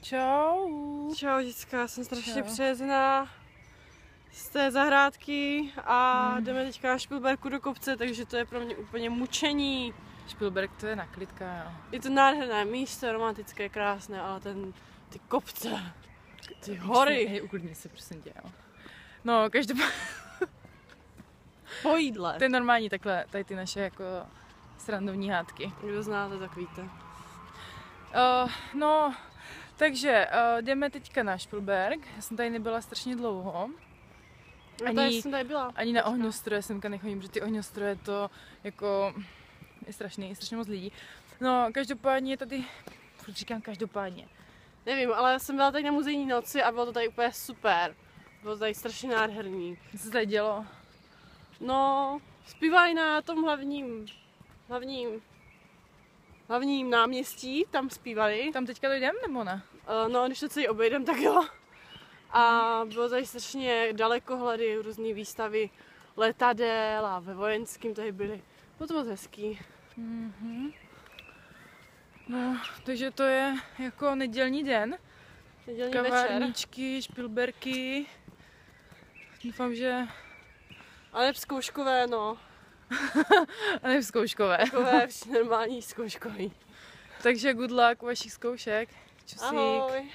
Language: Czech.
Čau. Čau, děcka, jsem strašně přejezná z té zahrádky a jdeme teďka na Špilberku do kopce, takže to je pro mě úplně mučení. Špilberk, to je naklidka, jo. Je to nádherné místo, romantické, krásné, ale ty kopce, ty hory. Hej, uklidni se, prosím tě, jo. No, každopádně. Po jídle. To je normální takhle, tady ty naše jako srandovní hádky. Kdo znáte, tak víte. No, takže jdeme teďka na Špilberk. Já jsem tady nebyla strašně dlouho. Jsem tady byla. Ani na ohňostroje semka nechodím, protože ty ohňostroje to jako je strašně moc lidí. No, každopádně tady, proč říkám každopádně? Nevím, ale já jsem byla tady na muzejní noci a bylo to tady úplně super. Bylo to tady strašně nádherný. Co se tady dělo? No, zpívají na tom hlavním náměstí, tam zpívali. Tam teďka dojdem, nebo ne? No, když to celý obejdem, tak jo. A bylo tady strašně dalekohledy, různé výstavy letadel a ve vojenským tady byly. Bylo to moc hezký. Mm-hmm. No, takže to je jako nedělní den. Nedělní Kavárničky, večer. Špilberky. Doufám, že... Ale zkouškové, no. A ne zkouškové. Takové normální zkouškový. Takže good luck u vašich zkoušek. Čusík. Ahoj.